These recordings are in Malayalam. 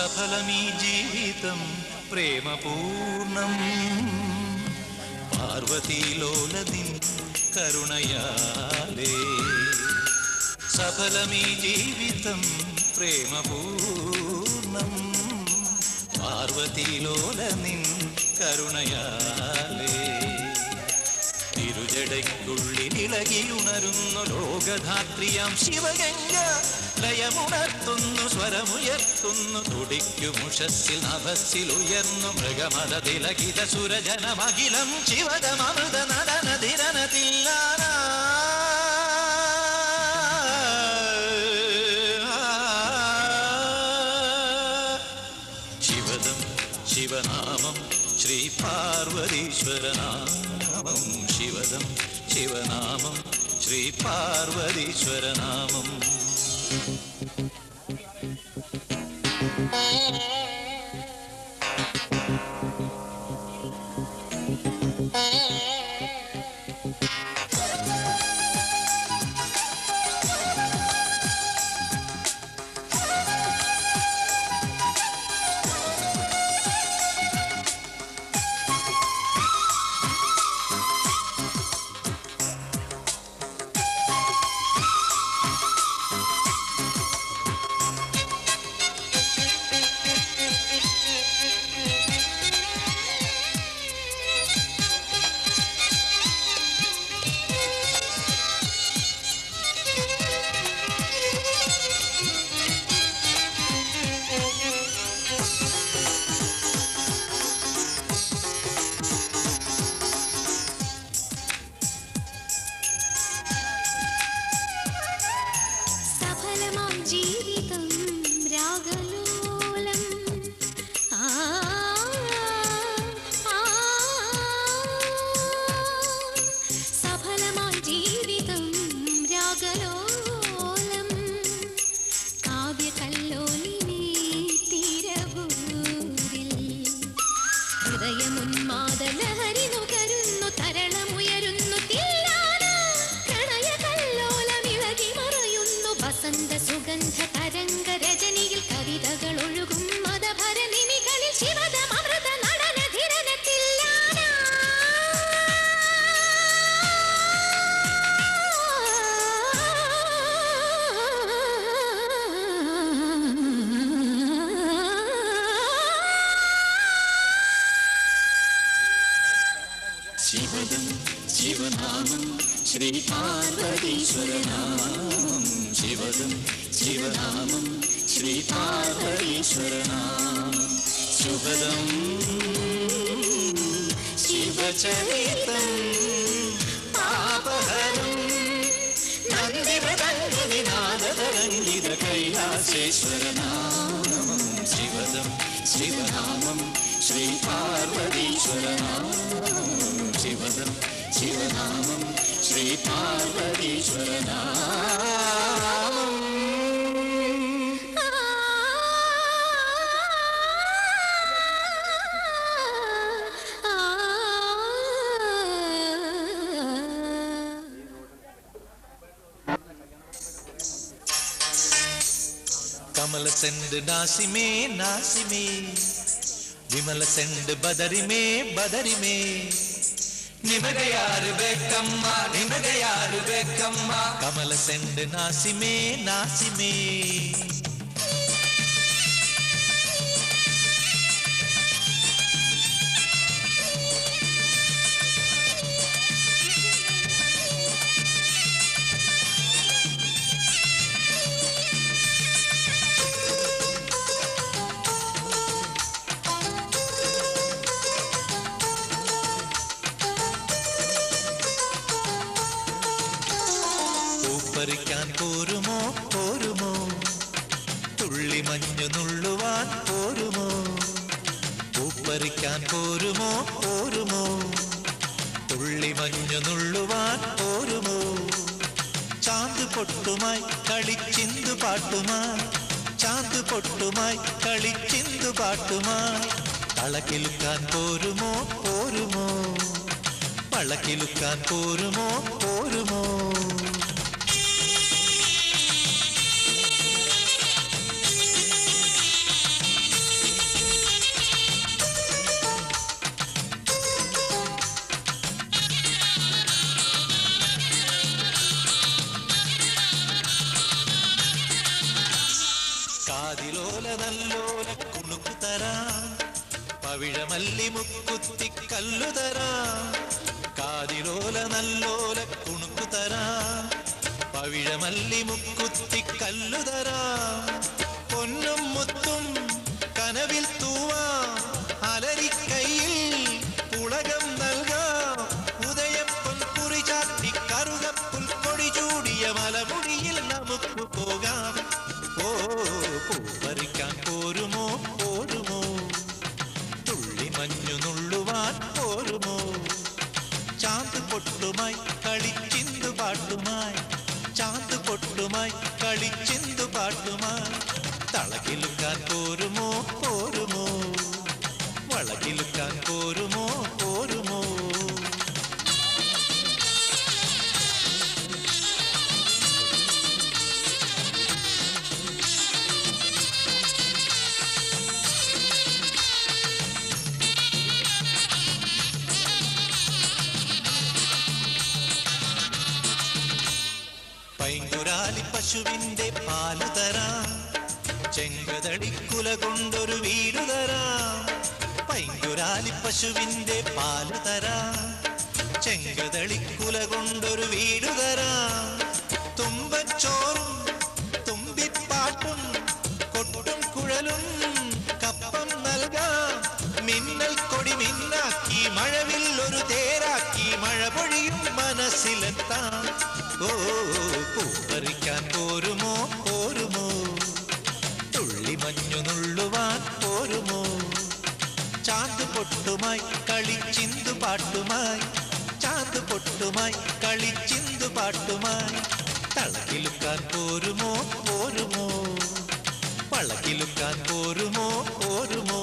സഫലമീ ജീവിതം പ്രേമപൂർണം പാർവതീലോലനിൻ കരുണയാലേ സഫലമീ ജീവിതം പ്രേമപൂർണം പാർവതീലോലനിൻ കരുണയാലേ തിരുജടയ്ക്കുള്ളിലിളകിയുണരുന്നു ലോകധാത്രിയാം ശിവഗംഗ ലയമുണർത്തുന്നു സ്വരമുയർത്തുന്നു തുടിക്കുമുഷസ്സിൽ നഭസ്സിൽ ഉയർന്നു മൃഗമത തിലകിത സുരജനമഖിലം ശിവതമൃത നടനധിരനതില്ലാന ശിവദം ശിവനാമം ശ്രീ പാർവതീശ്വരനാമം ശിവദം ശിവനാമം ശ്രീ പാർവതീശ്വരനാമം ശിവദം ശിവനാമം ശ്രീ പാർവതീശ്വരനാമം ശിവദം ശിവനാമം ശ്രീ പാർവതീശ്വരനാമം ശുഭദം ശിവചരിതം പാപഹരം നന്ദിമൃദംഗനിനാദതരംഗിത കൈലാസേശ്വരനാമം ശിവദം ശിവനാമം ശ്രീ പാർവതീശ്വരനാമം ശിവദം ശിവനാമം ശ്രീ പാർവതീശ്വരനാമം कमल सेंड नासी में विमल सेंड बदरी में निमगे यार बेकम्मा कमल सेंड नासी में പരിക്കാൻ പോരുമോ തുള്ളി മഞ്ഞു നുള്ളുവാൻ പോരുമോ പൂപ്പറിക്കാൻ പോരുമോ തുള്ളി മഞ്ഞു നുള്ളുവാൻ പോരുമോ ചാന്ത് പൊട്ടുമായി കളിച്ചിന്തു പാട്ടുമായി കളക്കിലുക്കാൻ പോരുമോ പളക്കിലുക്കാൻ പോരുമോ പവിഴമല്ലി മുക്കുത്തി കല്ലുതരാം, കാതിലോല നല്ലോല കുണുക്കുതരാം. പവിഴമല്ലി മുക്കുത്തി കല്ലുതരാം, പൊന്നും മുത്തും കനവിൽ തൂവാം, അലരിക്കൈയിൽ പുളകം നൽകാം. ഉദയപ്പൊൻകുറി ചാത്തി കറുകപ്പുൽ കൊടി ചൂടിയ മലമുടിയിൽ നമുക്ക് പോകാം. ഓ പൂപ്പറിക്കാൻ പോരുമോ പോരുമോ, തുള്ളി മഞ്ഞു നുള്ളുവാൻ പോരുമോ. ചാന്ത് പൊട്ടുമായി കളിച്ചിന്തു പാട്ടുമായി, ചാന്ത് പൊട്ടുമായി കളിച്ചിന്തു പാട്ടുമായി. തളകിലുക്കാൻ പോരുമോ പോരുമോ, വളകിലുക്കാൻ പോരുമോ പോരുമോ. പൈങ്കുരാലി പശുവിന്റെ പാല് തരാം, ചെങ്കതളിക്കുല കൊണ്ടൊരു വീട് തരാം. പൈങ്കുരാലി പശുവിന്റെ പാല് തരാം, ചെങ്കതളിക്കുല കൊണ്ടൊരു വീട് തരാം. തുമ്പച്ചോറും തുമ്പിപ്പാട്ടും കൊട്ടും കുഴലും കപ്പം നൽകാം. മിന്നൽ കൊടി മിന്നാക്കി മഴവിൽ ഒരു തേരാക്കി മഴ പൊഴിയും മനസ്സിലെത്താം. ഓ പൂപ്പറിക്കാൻ പോരുമോ പോരുമോ, തുള്ളി മഞ്ഞു നുള്ളുവാൻ പോരുമോ. ചാന്ത് പൊട്ടുമായി കളിച്ചിന്തു പാട്ടുമായി, ചാന്ത് പൊട്ടുമായി കളിച്ചിന്തു പാട്ടുമായി. തളകിലുക്കാൻ പോരുമോ പോരുമോ, വളകിലുക്കാൻ പോരുമോ പോരുമോ.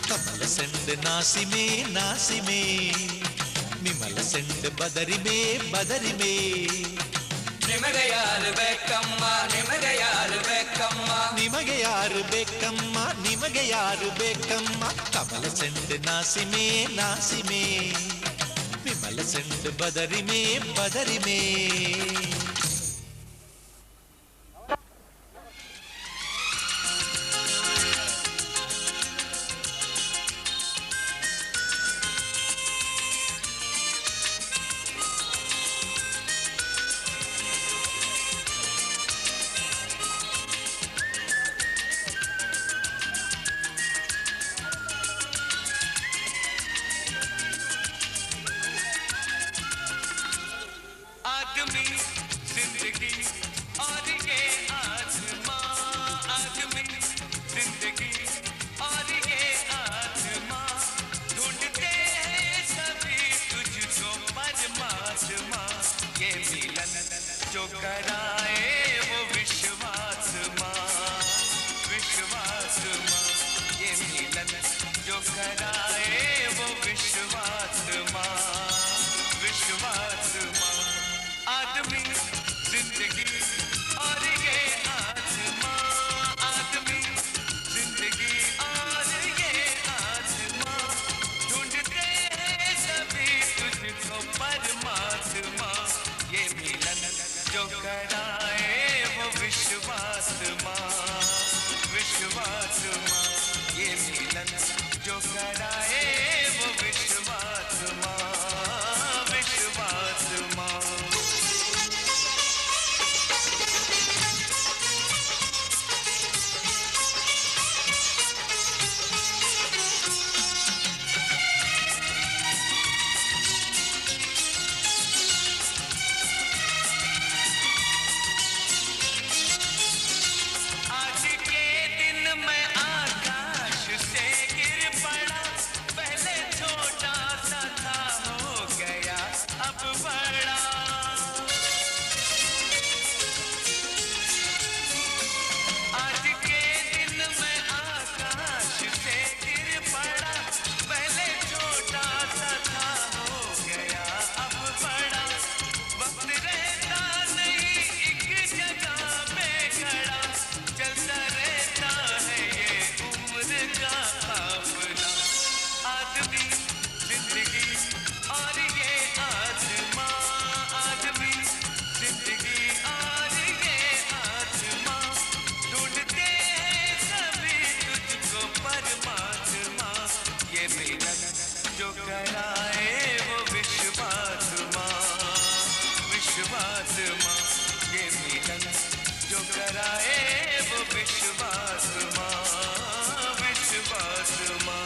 കമല സെണ്ട് നാസിമേ നാസിമേ, വിമല സെണ്ട് ബദരിമേ ബദരിമേ. ನಿಮಗೆ ಯಾರು ಬೇಕಮ್ಮ, ನಿಮಗೆ ಯಾರು ಬೇಕಮ್ಮ, ನಿಮಗೆ ಯಾರು ಬೇಕಮ್ಮ, ನಿಮಗೆ ಯಾರು ಬೇಕಮ್ಮ. ಕಮಲ ಸೆಂಡು ನಾಸಿಮೇ ನಾಸಿಮೇ, ವಿಮಲ ಸೆಂಡು ಬದರಿಮೇ ಬದರಿಮೇ. आदमी जिंदगी और ये आसमां, आदमी जिंदगी और ये आसमां, ढूंढते हैं सभी तुझको परमात्मा. ये मिलन जो कराए वो विश्वास मां, विश्वास मां. ये मिलन जो कराए वो विश्वास मां, विश्वास मां. आदमी जिंदगी और ये आसमां, आदमी जिंदगी और ये आसमां, ढूंढते हैं सभी तुझको परमात्मा. ये मिलन जो कराए वो विश्वास मां, विश्वास मां. ये मिलन जो कराए वो विश्वास मां, विश्वास मां. ये मिलन जो कराए वो विश्वात्मा, विश्वात्मा, ये मिलन जो कराए वो विश्वात्मा, विश्वात्मा।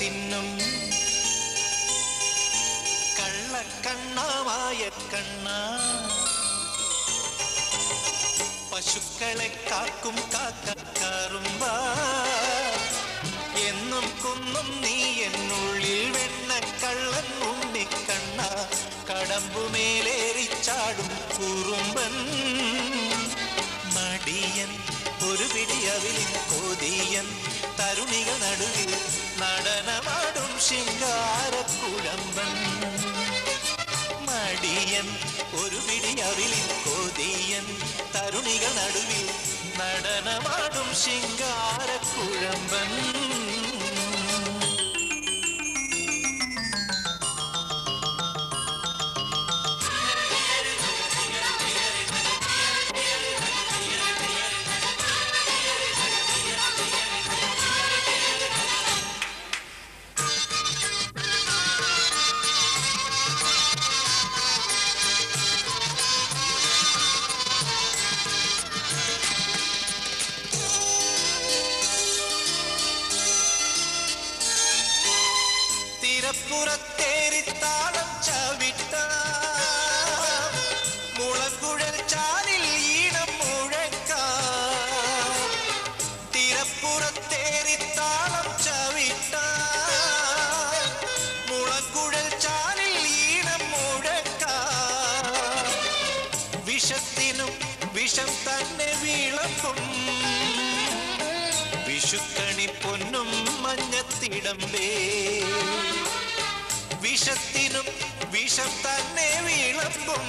തിന്നും കള്ളക്കണ്ണാമായ കണ്ണ പശുക്കളെ കാക്കും കാക്കറുമ്പ എന്നും കുന്നും നീ എന്നുള്ളിൽ വെണ്ണക്കള്ളൻ ഉണ്ണിക്കണ്ണ കടമ്പുമേലേറിച്ചാടും കുറുമ്പൻ മടിയൻ ഒരു പിടിയവിലിൻ കോതിയൻ തരുണികൾ നടുവിൽ നടനമാടും ശിങ്കാരക്കുഴമ്പൻ മടിയൻ ഒരു പിടിയവിലിൻ കോതിയൻ തരുണികൾ നടുവിൽ നടനമാടും ശിങ്കാരക്കുഴമ്പൻ തിരപ്പുറത്തേരിത്താളം ചവിട്ട മുളങ്കുഴൽ ചാലിൽ ഈണം മുഴക്കാം തിരപ്പുറത്തേരിത്താളം ചവിട്ട മുളങ്കുഴൽ ചാലിൽ ഈണം മുഴക്കാം വിഷത്തിനും വിഷം തന്നെ വിളമ്പും വിഷുക്കണി പൊന്നും മഞ്ഞത്തിടമ്പേ വിഷത്തിനും വിഷം തന്നെ വിളമ്പും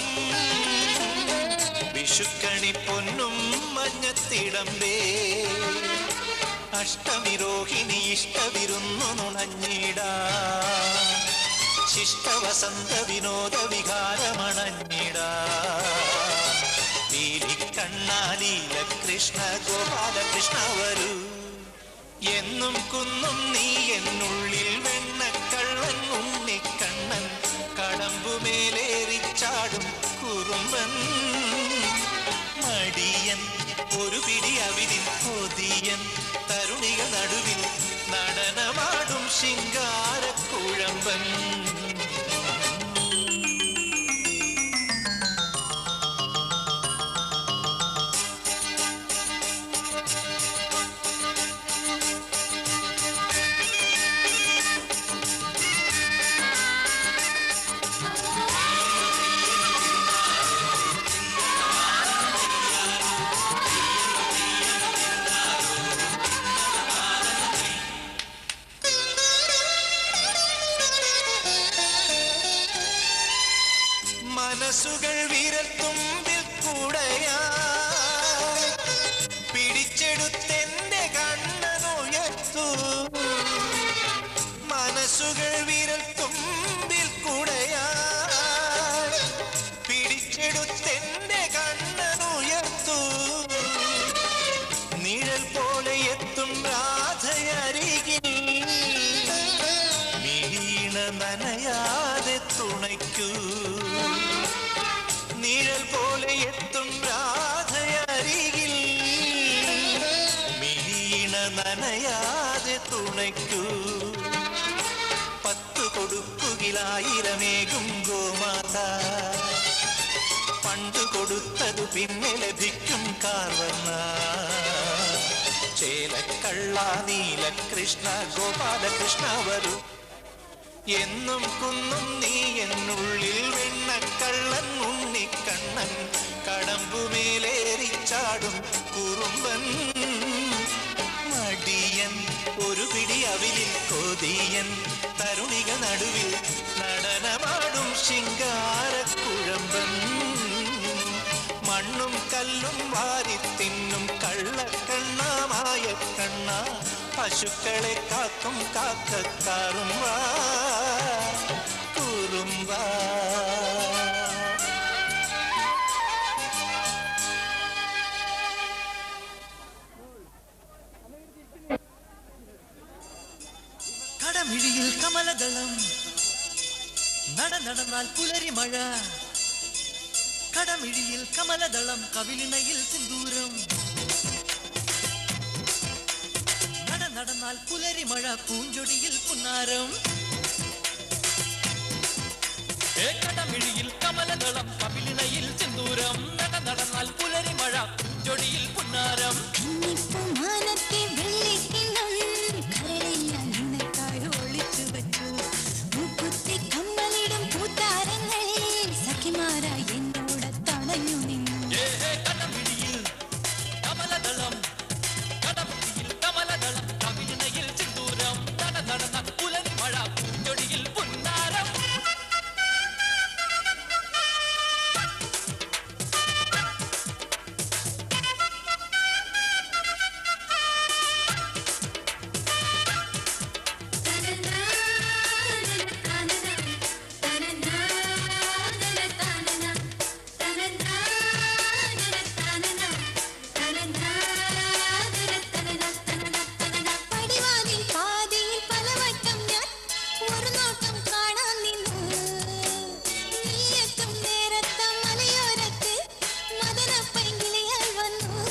വിഷുക്കണി പൊന്നും മഞ്ഞത്തിടമ്പേ അഷ്ടമി രോഹിണി ഇഷ്ടവിരുന്നു നുണഞ്ഞിടാ ശിഷ്ടവസന്ത വിനോദ വികാരമണഞ്ഞിടാ ലീലിക്കണ്ണാലീല കൃഷ്ണ ഗോപാലകൃഷ്ണ വരൂ എന്നും കുന്നും നീ എന്നുള്ളിൽ വെണ്ണക്കള്ളൻ ഉണ്ണിക്കണ്ണൻ കടമ്പുമേലേറിച്ചാടും കുറുമ്പൻ മടിയൻ ഒരു പിടി അവിലിൻ കൊതിയൻ തരുണികൾ നടുവിൽ നടനമാടും ശിങ്കാരക്കുഴമ്പൻ മനസ്സുകൾ വിരൽത്തുമ്പിൽ കൂടയാ പിടിച്ചെടുത്തെന്റെ കണ്ണനുയർത്തു മനസ്സുകൾ വിരൽത്തുമ്പിൽ കൂടയാ പിടിച്ചെടുത്തെന്റെ കണ്ണനുയർത്തു നിഴൽ പോലെ എത്തും രാധയരികിൽ മിഴീണ നനയാതെ തുണയ്ക്കൂ നിഴൽ പോലെ എത്തും രാധയരികിൽ മിഴീണ നനയാതെ തുണയ്ക്കൂ പത്തു കൊടുക്കുകിലായിരമേകും ഗോമാത പണ്ടു കൊടുത്തതു പിന്നെ ലഭിക്കും കാർവർണ്ണ ചേലക്കള്ള നീലകൃഷ്ണ ഗോപാലകൃഷ്ണ വരൂ എന്നും കുന്നും നീ എന്നുള്ളിൽ വെണ്ണക്കള്ളൻ ഉണ്ണിക്കണ്ണൻ കടമ്പുമേലേറിച്ചാടും കുറുമ്പൻ മടിയൻ ഒരു പിടി അവിലിൽ കൊതിയൻ തരുണികൾ നടുവിൽ നടനമാടും ശിങ്കാരക്കുഴമ്പൻ മണ്ണും കല്ലും വാരിത്തിന്നും കള്ളക്കണ്ണാമായ കണ്ണ പശുക്കളെ കാക്കും കാക്കക്കാറുമ്പ കുറുമ്പ കടമിഴിയിൽ കമലദളം നടന്നാൽ പുലരി മഴ കടമിഴിയിൽ കമലദളം കവിളിണയിൽ സിന്ദൂരം നടന്നാൽ നടന്നാൽ പുലരിമഴ പൂഞ്ചൊടിയിൽ പുന്നാരം കടമിഴിയിൽ കമലദളം കപിലിനയിൽ ചെന്തൂരം നടന്നാൽ പുലരിമഴ പൂഞ്ചൊടിയിൽ പുന്നാരം മാനത്തെ വെള്ളിക്കിണ്ണം കരളിൽ നിനക്കായി ഒളിച്ചു വച്ചു മൂക്കുത്തി കമ്മലിടും പൂത്താരങ്ങൾ സഖിമാരായി എന്നോട് തടഞ്ഞു നിന്നു കടമിഴിയിൽ കമലദളം കടമിഴിയിൽ കമലദളം കപിലിനയിൽ ചെന്തൂരം നടന്നാൽ പുലരിമഴ പൂഞ്ചൊടിയിൽ പുന്നാരം പടിവാതിൽ പാതിയിൽ പലവട്ടം ഞാൻ ഒരു നോട്ടം കാണാൻ നിന്നു നീയെത്തും നേരത്തെ മലയോരത്ത് മദനപ്പൈങ്കിളിയാൽ വന്നു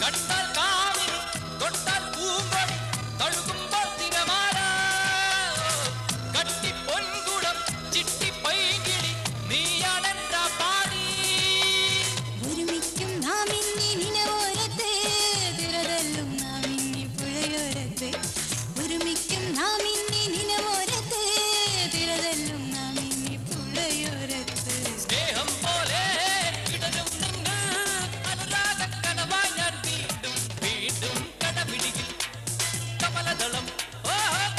കണ്ടാൽ കാവിനി തൊട്ടാൽ പൂമ്പൊടി തഴുകുമ്പോൾ തിരമാല കട്ടി പൊൻകുടം ചിട്ടി പൈകിളി നീയാണെന്റെ പാടി ഒരുമിക്കും നാം ഇനി നിലവോരത്ത് തിരതല്ലും നാം ഇനി പുഴയോരത്ത് ഒരുമിക്കും നാം ഇനി നിലവോരത്ത് തിരതല്ലും നാം ഇനി പുഴയോരത്ത് സ്നേഹം പോലെ വിടരും നിങ്ങൾ അനുരാഗക്കനവായി ഞാൻ വീണ്ടും വീണ്ടും കടമിഴിയിൽ കമലദളം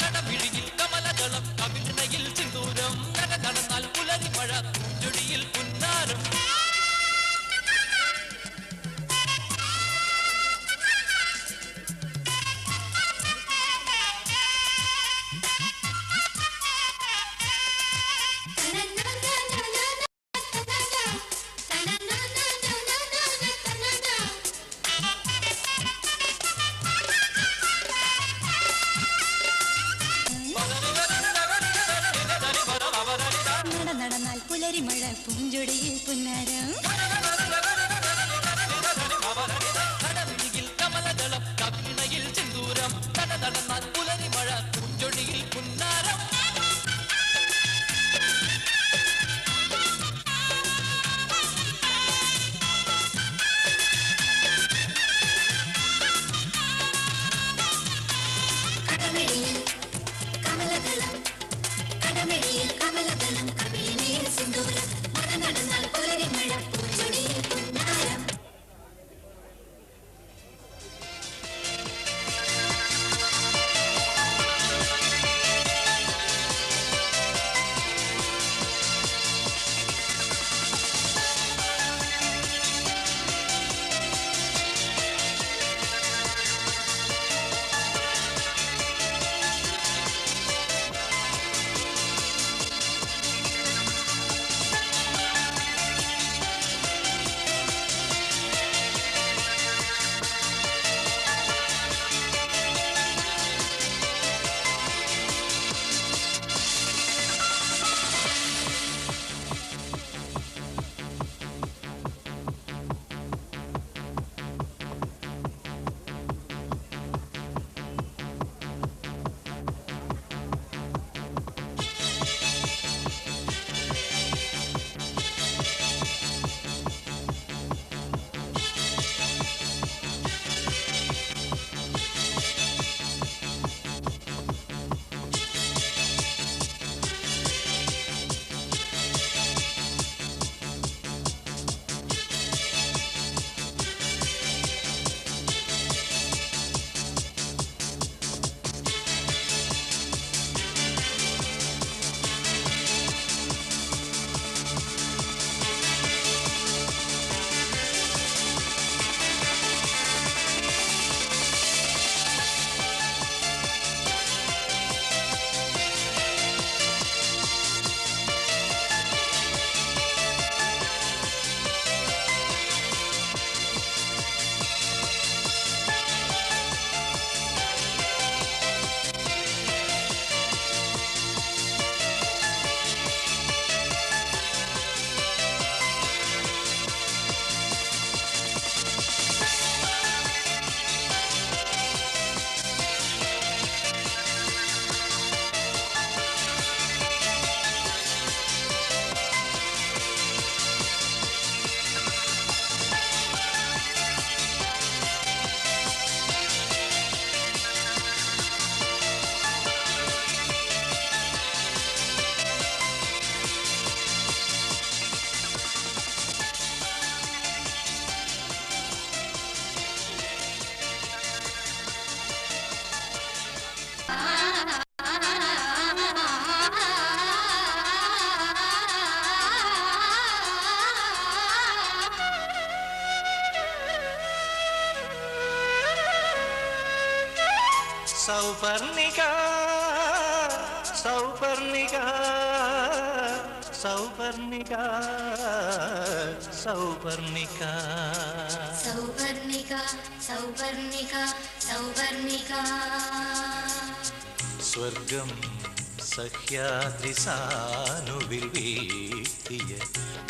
കടമിഴിയിൽ കമലദളം കവിളിനയിൽ സിന്ദൂരം നടന്നാൽ പുലരിമഴ പൂഞ്ചൊടിയിൽ പുന്നാരം നടന്നാൽ പുലരിമഴ പൂഞ്ചൊടിയിൽ പുന്നാരം കടമിഴിയിൽ കമലദളം കവിളിനയിൽ സിന്ദൂരം നടന്നാൽ പുലരിമഴ പൂഞ്ചൊടിയിൽ പുന്നാരം കടമിഴിയിൽ കമലദളം കടമിഴിയിൽ കമലദളം കവിളിനയിൽ സിന്ദൂരം നടന്നാൽ പുലരിമഴ പൂഞ്ചൊടിയിൽ സൗപർണിക സൗപർണിക സൗപർണിക സൗപർണിക സൗപർണിക സൗപർണിക സ്വർഗം സഹ്യാദ്രിസാനുവിൽ വീഴ്ത്തിയ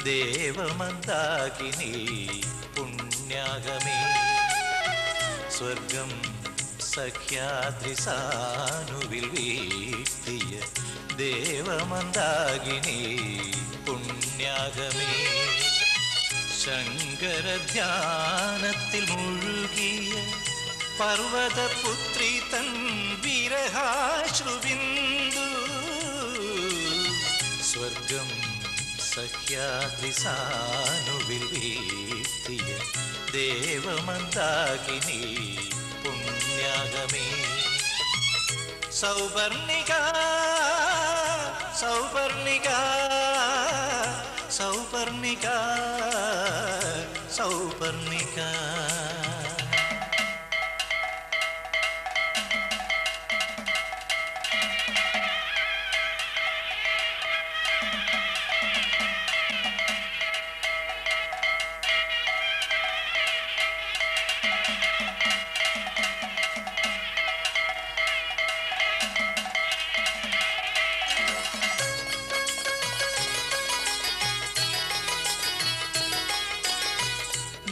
ദേവമന്ദാകിനി പുണ്യാഗമേ സ്വർഗം സഖ്യാദ്രിസാനുവിൽ വീഴ്ത്തിയ ദേവമന്ദാകിനി പുണ്യാഗമേ ശങ്കരധ്യാനത്തിൽ മുഴുകിയ പർവതപുത്രി തൻ വിരഹാശ്രുബിന്ദു സ്വർഗം സഖ്യാദ്രിസാനുവിൽ വീഴ്ത്തിയ ദേവമന്ദാകിനി പുണ്യാഗമേ സൗപർണിക സൗപർണിക സൗപർണിക സൗപർണിക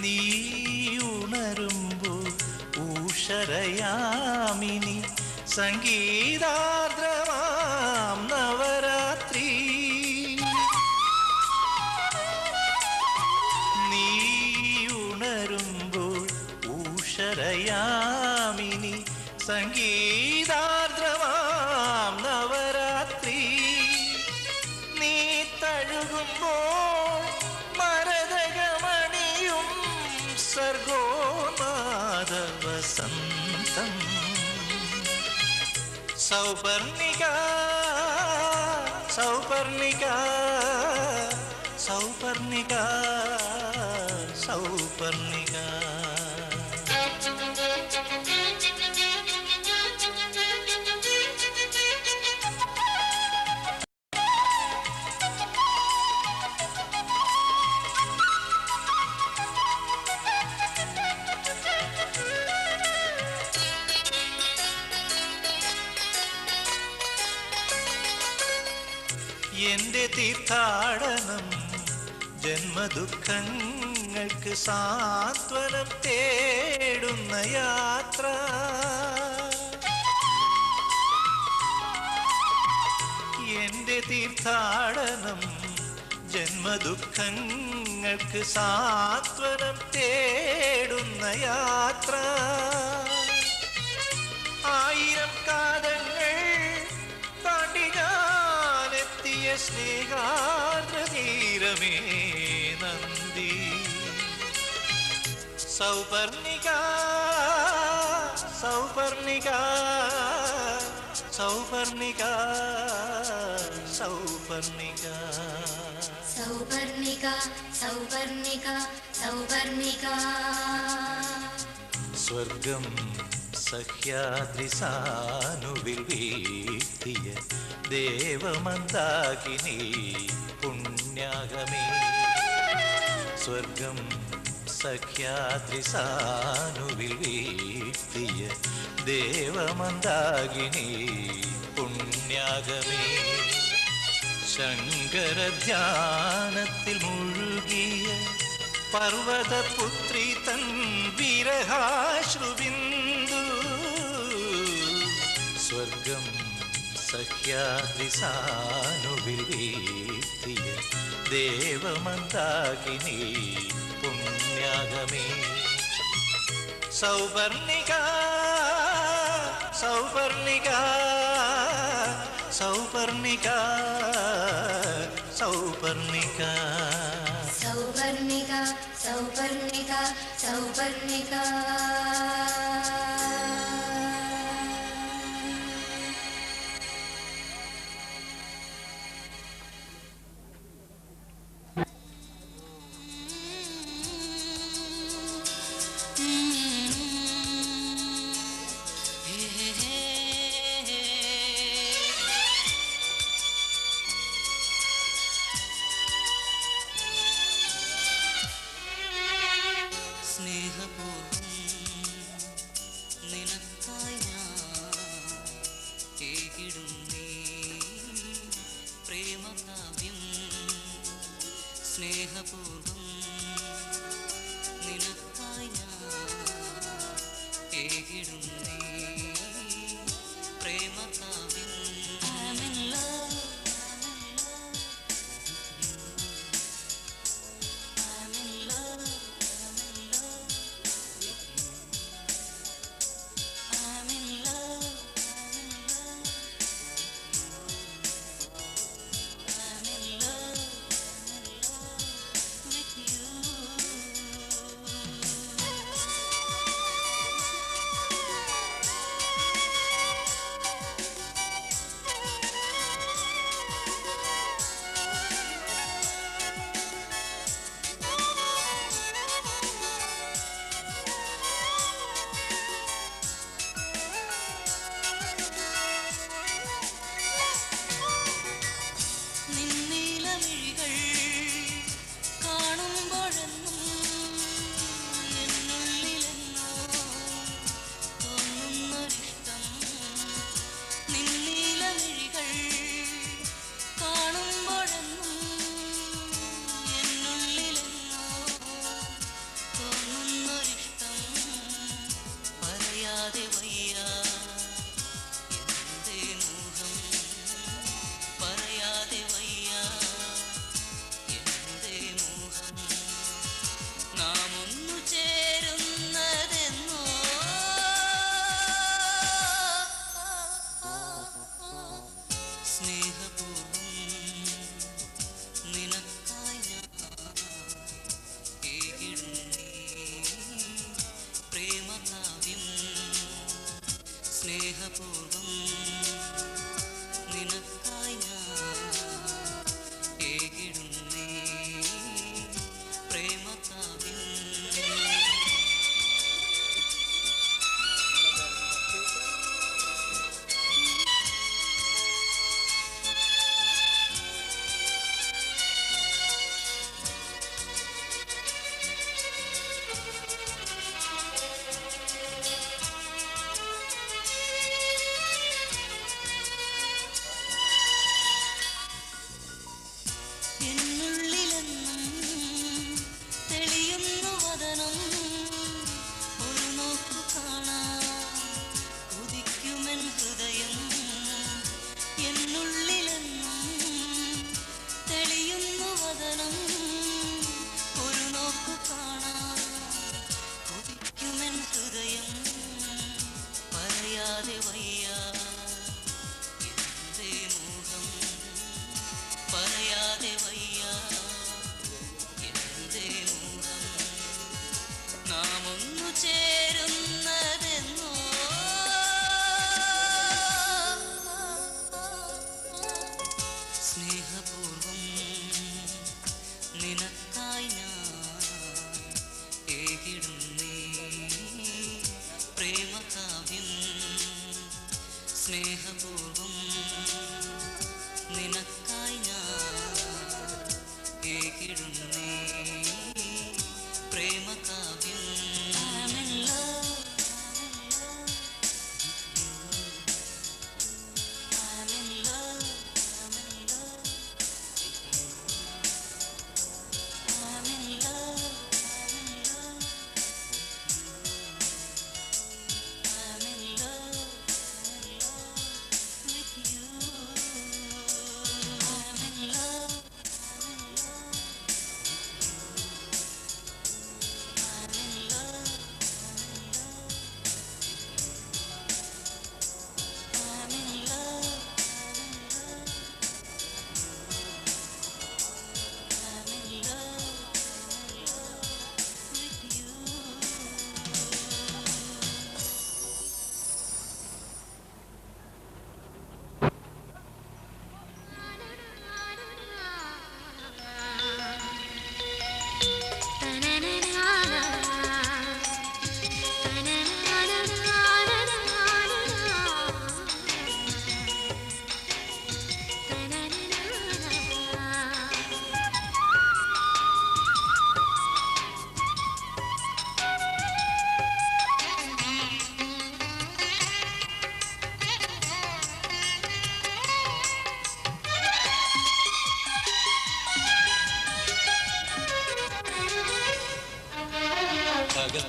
നീ ഉണരുമ്പോൾ ഊഷരയാമിനി സംഗീതാർദ്രമാം നവരാത്രി നീ ഉണരുമ്പോൾ ഊഷരയാമിനി സംഗീതാർദ്രമാം നവരാത്രി നീ തഴുകുമ്പോൾ മരതകമണിയും സർഗോനാദ വസന്തം സൗപർണിക സൗപർണിക സൗപർണിക സൗപർണിക എന്റെ തീർത്ഥാടനം ജന്മദുഃഖങ്ങൾക്ക് സാന്ത്വനം തേടുന്ന യാത്ര എന്റെ തീർത്ഥാടനം ജന്മദുഃഖങ്ങൾക്ക് സാന്ത്വനം തേടുന്ന യാത്ര ആയിരം കാലങ്ങൾ താണ്ടി ഞാനെത്തിയ സ്നേഹാർദ്രതീരമേ നന്ദി സൗപർണിക സൗപർണിക സൗപർണിക സൗപർണിക സൗപർണിക സൗപർണിക സൗപർണിക സ്വർഗം സഖ്യാദ്രിസാനുവിൽ വീഴ്ത്തിയ ദേവമന്ദാകിനി പുണ്യാഗമേ സ്വർഗം സഖ്യാദ്രിസാനുവിൽ വീഴ്ത്തിയ ദേവമന്ദാകിനി പുണ്യാഗമേ ശങ്കരധ്യാനത്തിൽ മുഴുകിയ പർവതപുത്രി തൻ വിരഹാശ്രുബിന്ദു സ്വർഗം സഖ്യാദ്രിസാനുവിൽ വീഴ്ത്തിയ ദേവമന്ദാകിനി പുണ്യാഗമേ സൗപർണിക സൗപർണിക സൗപർണിക സൗപർണിക സൗപർണിക സൗപർണിക സൗപർണിക സ്നേഹപൂർവം നിനക്കായി ഞാൻ ഏകിടുന്നേ പ്രേമകാവ്യം. I'm in love, I'm in love, I'm in love, I'm in love with you. നിന്നീലമിഴികൾ കാണുമ്പോഴെന്നും എന്നുള്ളിലെന്നോ തോന്നുന്നൊരിഷ്ടം. നിന്നീലമിഴികൾ കാണുമ്പോഴെന്നും എന്നുള്ളിലെന്നോ തോന്നുന്നൊരിഷ്ടം. പറയാതെ വയ്യ എന്തേ മോഹം, പറയാതെ വയ്യ എന്തേ മോഹം. നാം ഒന്നു ചേരുന്നതെന്നോ സ്നേഹപൂർവം നിനക്കായി ഞാൻ ഏകിടുന്നേ പ്രേമകാവ്യം. സ്നേഹപൂർവം നിനക്കായി ഞാൻ ഏകിടുന്നേ പ്രേമകാവ്യം.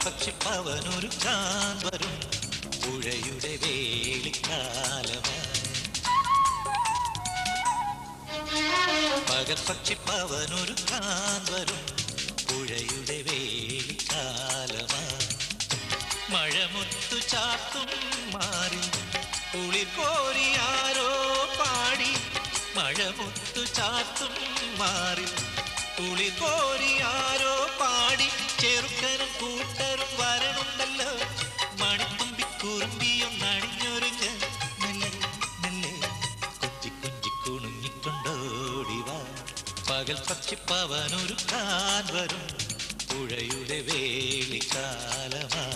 പക്ഷിപ്പവനൊരുക്കാൻ വരും പുഴയുടെ വേളിക്കാലമായി. പകൽ പക്ഷിപ്പവനൊരുക്കാൻ വരും പുഴയുടെ വേളിക്കാലമായി. മഴമുത്തു ചാത്തും മാറി കുളിർ കോരിയാരോ പാടി. മഴമുത്തു ചാത്തും മാറി കുളിർ കോരിയാരോ പാടി. ചെറുക്കനും കൂട്ടരും വരണുണ്ടല്ലോ മണിത്തുമ്പിക്കുറുമ്പിയും നണിഞ്ഞൊരുങ്ങ് മെല്ലെ മെല്ലെ കൊഞ്ചി കൊഞ്ചി കുണുങ്ങിക്കൊണ്ടോടിവാ. പകൽ പക്ഷിപ്പവനൊരുക്കാൻ വരും പുഴയുടെ വേളിക്കാലമായി.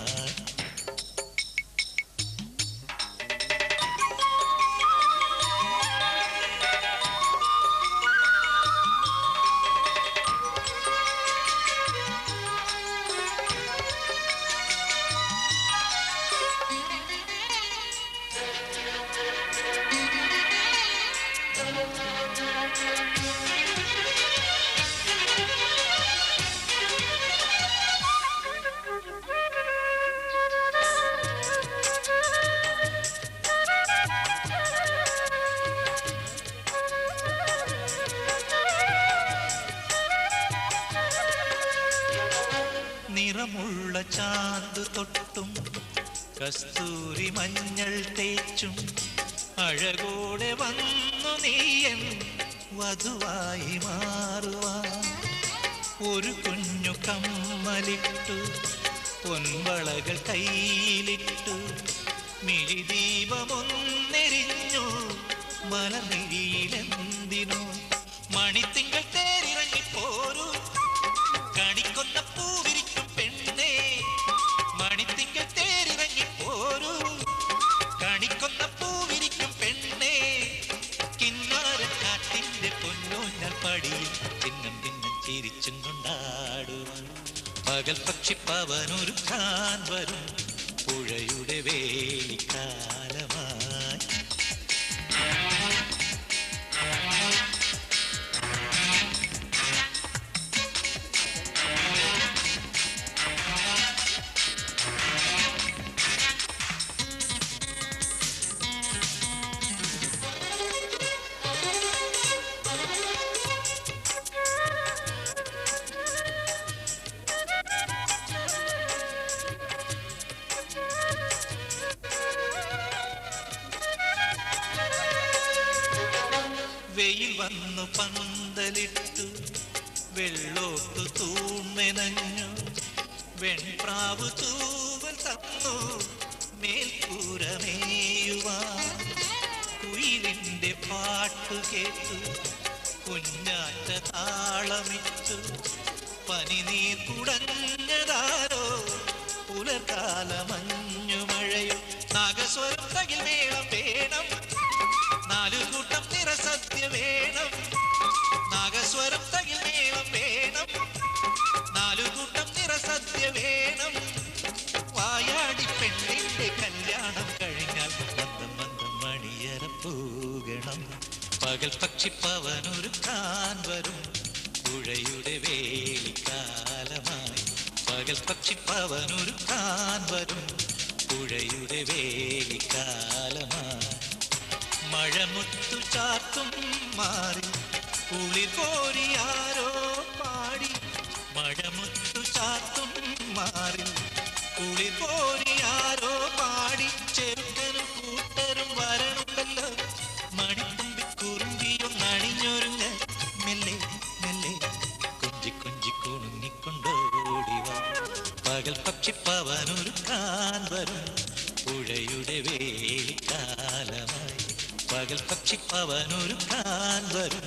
നിറമുള്ള ചാന്ത് തൊട്ടും കസ്തൂരി മഞ്ഞൾ തേച്ചും അഴകോടെ വന്നു നീയൻ വധുവായി മാറുവാൻ. ഒരു കുഞ്ഞു കമ്മലിട്ടു പൊൻവളകൾ കയ്യിലിട്ടു മിഴിദീപമൊന്നെരിഞ്ഞു മലമിഴിയിലെന്തിനോ. മണിത്തിങ്കൾ തേരിറങ്ങിപ്പോരൂ കണിക്കൊന്ന പൂവിരിക്കും പെണ്ണേ. മണിത്തിങ്കൾ തേരിറങ്ങിപ്പോരൂ കണിക്കൊന്ന പൂവിരിക്കും പെണ്ണേ. കിന്നാരക്കാട്ടിന്റെ പൊന്നോഞ്ഞാൽ പടിയിൽ ചിന്നം പിന്നം ചിരിച്ചും കൊണ്ടാടുവാൻ. പകൽ പക്ഷിപ്പവനൊരുക്കാൻ വരും പുഴയുടെ വേളിക്കാലമായി. വെയിൽ വന്നു പന്തലിട്ടു വെള്ളോട്ടു തൂമെനഞ്ഞു. വെൺപ്രാവ് തൂവൽ തന്നു മേൽക്കൂരമേയുവാൻ. കുയിലിന്റെ പാട്ടു കേട്ടു കുഞ്ഞാറ്റ താളമിട്ടു. പനിനീർ കുടഞ്ഞതാരോ പുലർക്കാലമഞ്ഞു മഴയോ. നാഗസ്വരം തകിൽ മേളം വേണം നാലുകൂട്ടം നിറസദ്യ വേണം. നാഗസ്വരം തകിൽ മേളം വേണം നാലുകൂട്ടം നിറസദ്യ വേണം. വായാടി പെണ്ണിന്റെ കല്യാണം കഴിഞ്ഞാൽ മന്ദം മന്ദം മണിയറ പോകണം. പകൽ പക്ഷിപ്പവനൊരുക്കാൻ വരും പുഴയുടെ വേളിക്കാലമായി. പകൽ പക്ഷിപ്പവനൊരുക്കാൻ വരും പുഴയുടെ വേളിക്കാലമായി. മഴമുത്തു ചാത്തും മാറി കുളിർ കോരിയാരോ പാടി. മഴമുത്തു ചാത്തും മാറി കുളിർ കോരിയാരോ പാടി. ചെറുക്കനും കൂട്ടരും വരണുണ്ടല്ലോ മണിത്തുമ്പിക്കുറുമ്പിയും നണിഞ്ഞൊരുങ്ങ് മെല്ലെ മെല്ലെ കൊഞ്ചി കൊഞ്ചി കുണുങ്ങിക്കൊണ്ടോടിവാ. പകൽ പക്ഷിപ്പവനൊരുക്കാൻ വരും പുഴയുടെ വേളിക്കാലമായി. പകൽ പക്ഷിപ്പവനൊരുക്കാൻ വരും